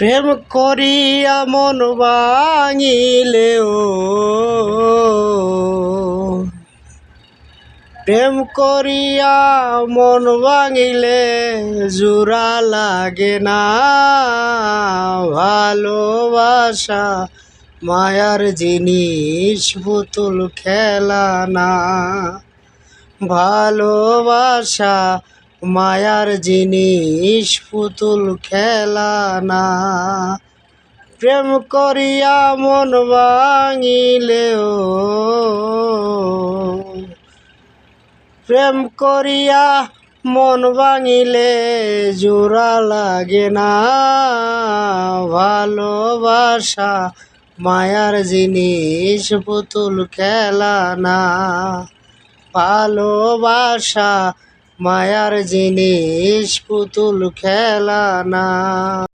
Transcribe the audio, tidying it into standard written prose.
প্রেম করিয়া মন ভাঙিলেও প্রেম করিয়া মন ভাঙিলে জোড়া লাগে না। ভালোবাসা মায়ার জিনিস, পুতুল খেলা না। ভালোবাসা মায়ার জিনিস, পুতুল খেলা না। প্রেম করিয়া মন ভাঙিলেও প্রেম করিয়া মন ভাঙিলে জোড়া লাগে না। ভালোবাসা মায়ার জিনিস, পুতুল খেলা না। ভালোবাসা মায়ার জিনিস, পুতুল খেলা না।